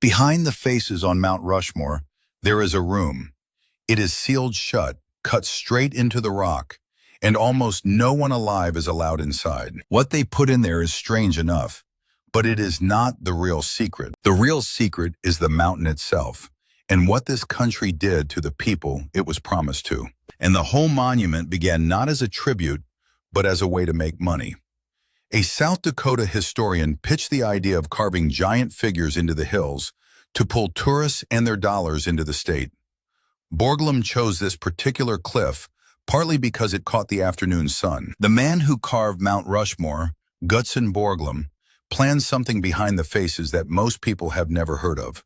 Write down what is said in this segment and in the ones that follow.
Behind the faces on Mount Rushmore, there is a room. It is sealed shut, cut straight into the rock, and almost no one alive is allowed inside. What they put in there is strange enough, but it is not the real secret. The real secret is the mountain itself, and what this country did to the people it was promised to. And the whole monument began not as a tribute, but as a way to make money. A South Dakota historian pitched the idea of carving giant figures into the hills to pull tourists and their dollars into the state. Borglum chose this particular cliff partly because it caught the afternoon sun. The man who carved Mount Rushmore, Gutzon Borglum, planned something behind the faces that most people have never heard of.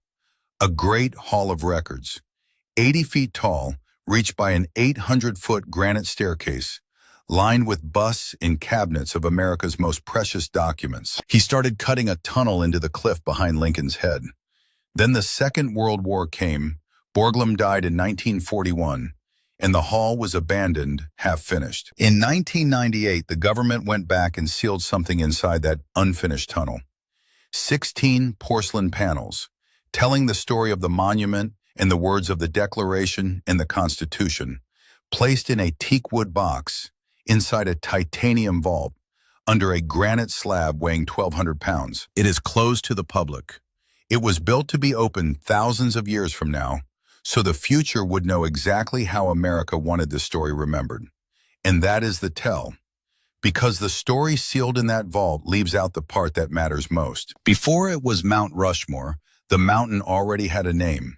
A great hall of records, 80 feet tall, reached by an 800-foot granite staircase, lined with busts and cabinets of America's most precious documents. He started cutting a tunnel into the cliff behind Lincoln's head. Then the Second World War came. Borglum died in 1941, and the hall was abandoned, half-finished. In 1998, the government went back and sealed something inside that unfinished tunnel. 16 porcelain panels, telling the story of the monument and the words of the Declaration and the Constitution, placed in a teakwood box inside a titanium vault under a granite slab weighing 1,200 pounds. It is closed to the public. It was built to be opened thousands of years from now, so the future would know exactly how America wanted this story remembered. And that is the tell, because the story sealed in that vault leaves out the part that matters most. Before it was Mount Rushmore, the mountain already had a name.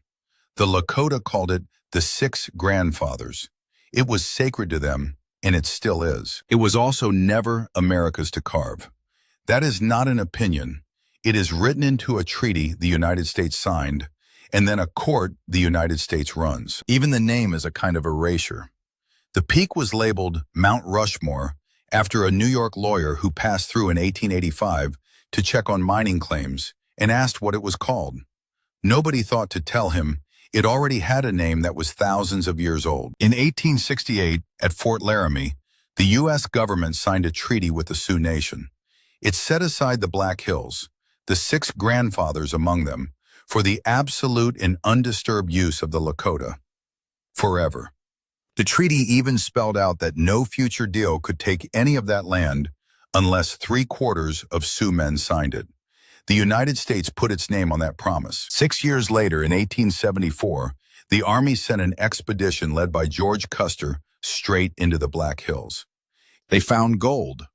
The Lakota called it the Six Grandfathers. It was sacred to them, and it still is. It was also never America's to carve. That is not an opinion. It is written into a treaty the United States signed, and then a court the United States runs. Even the name is a kind of erasure. The peak was labeled Mount Rushmore after a New York lawyer who passed through in 1885 to check on mining claims and asked what it was called. Nobody thought to tell him it already had a name that was thousands of years old. In 1868, at Fort Laramie, the U.S. government signed a treaty with the Sioux Nation. It set aside the Black Hills, the six grandfathers among them, for the absolute and undisturbed use of the Lakota. Forever. The treaty even spelled out that no future deal could take any of that land unless 3/4 of Sioux men signed it. The United States put its name on that promise. 6 years later, in 1874, the Army sent an expedition led by George Custer straight into the Black Hills. They found gold.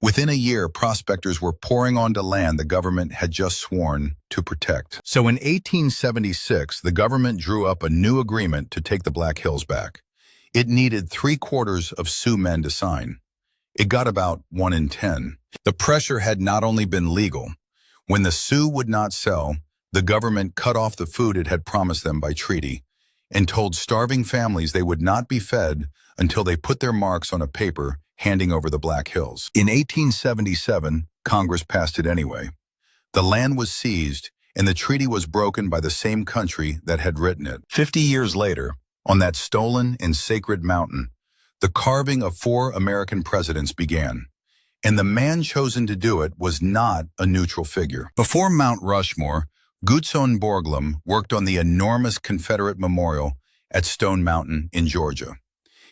Within a year, prospectors were pouring onto land the government had just sworn to protect. So in 1876, the government drew up a new agreement to take the Black Hills back. It needed 3/4 of Sioux men to sign. It got about 1 in 10. The pressure had not only been legal. When the Sioux would not sell, the government cut off the food it had promised them by treaty and told starving families they would not be fed until they put their marks on a paper handing over the Black Hills. In 1877, Congress passed it anyway. The land was seized, and the treaty was broken by the same country that had written it. 50 years later, on that stolen and sacred mountain, the carving of 4 American presidents began. And the man chosen to do it was not a neutral figure. Before Mount Rushmore, Gutzon Borglum worked on the enormous Confederate memorial at Stone Mountain in Georgia.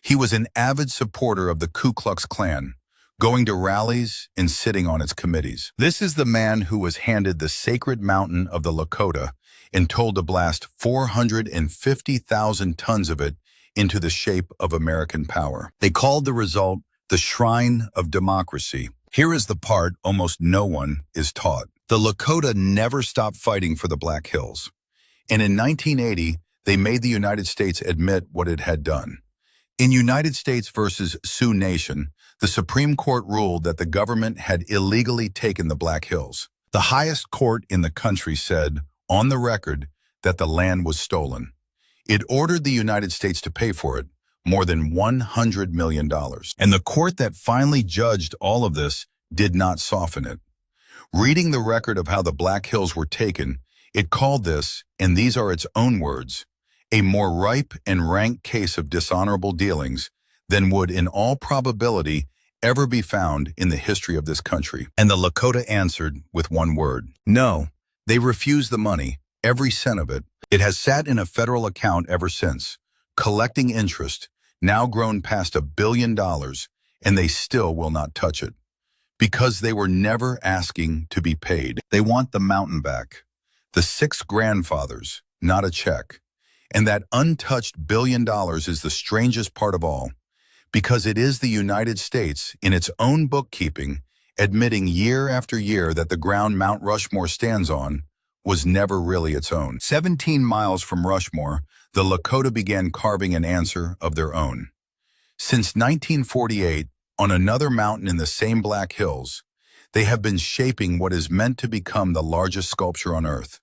He was an avid supporter of the Ku Klux Klan, going to rallies and sitting on its committees. This is the man who was handed the sacred mountain of the Lakota and told to blast 450,000 tons of it into the shape of American power. They called the result the Shrine of Democracy. Here is the part almost no one is taught. The Lakota never stopped fighting for the Black Hills. And in 1980, they made the United States admit what it had done. In United States versus Sioux Nation, the Supreme Court ruled that the government had illegally taken the Black Hills. The highest court in the country said, on the record, that the land was stolen. It ordered the United States to pay for it, more than $100 million. And the court that finally judged all of this did not soften it. Reading the record of how the Black Hills were taken, it called this, and these are its own words, a more ripe and rank case of dishonorable dealings than would in all probability ever be found in the history of this country. And the Lakota answered with one word. No, they refused the money, every cent of it. It has sat in a federal account ever since, collecting interest, now grown past $1 billion, and they still will not touch it. Because they were never asking to be paid. They want the mountain back. The 6 grandfathers, not a check. And that untouched $1 billion is the strangest part of all, because it is the United States, in its own bookkeeping, admitting year after year that the ground Mount Rushmore stands on was never really its own. 17 miles from Rushmore, the Lakota began carving an answer of their own. Since 1948, on another mountain in the same Black Hills, they have been shaping what is meant to become the largest sculpture on Earth.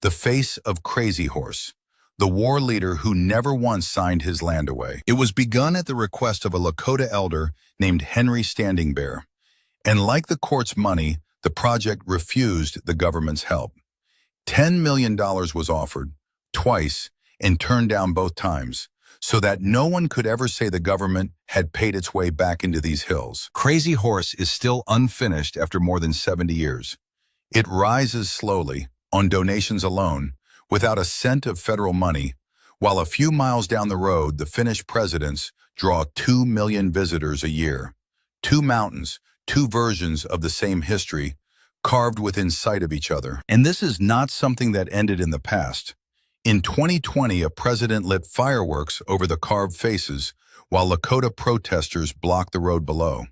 The face of Crazy Horse, the war leader who never once signed his land away. It was begun at the request of a Lakota elder named Henry Standing Bear. And like the court's money, the project refused the government's help. $10 million was offered, twice, and turned down both times, so that no one could ever say the government had paid its way back into these hills. Crazy Horse is still unfinished after more than 70 years. It rises slowly, on donations alone, without a cent of federal money, while a few miles down the road, the Finnish presidents draw 2 million visitors a year. 2 mountains, 2 versions of the same history, carved within sight of each other. And this is not something that ended in the past. In 2020, a president lit fireworks over the carved faces while Lakota protesters blocked the road below.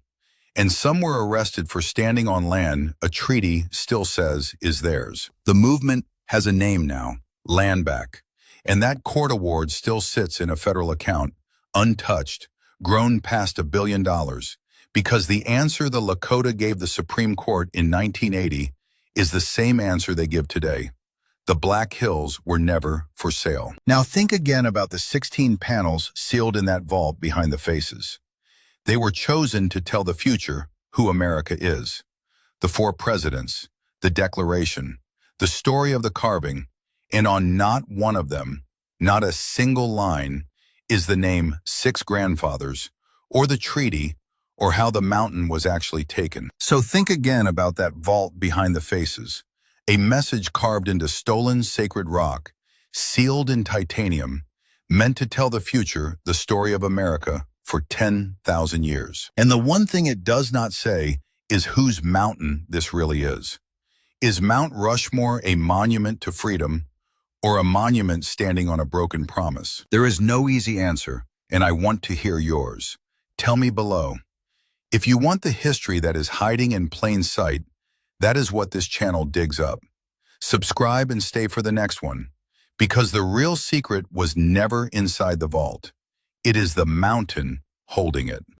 And some were arrested for standing on land a treaty still says is theirs. The movement has a name now, Land Back, and that court award still sits in a federal account, untouched, grown past $1 billion, because the answer the Lakota gave the Supreme Court in 1980 is the same answer they give today. The Black Hills were never for sale. Now think again about the 16 panels sealed in that vault behind the faces. They were chosen to tell the future who America is. The 4 presidents, the Declaration, the story of the carving, and on not one of them, not a single line, is the name 6 grandfathers, or the treaty, or how the mountain was actually taken. So think again about that vault behind the faces. A message carved into stolen sacred rock, sealed in titanium, meant to tell the future the story of America for 10,000 years. And the one thing it does not say is whose mountain this really is. Is Mount Rushmore a monument to freedom, or a monument standing on a broken promise? There is no easy answer, and I want to hear yours. Tell me below. If you want the history that is hiding in plain sight, that is what this channel digs up. Subscribe and stay for the next one, because the real secret was never inside the vault. It is the mountain holding it.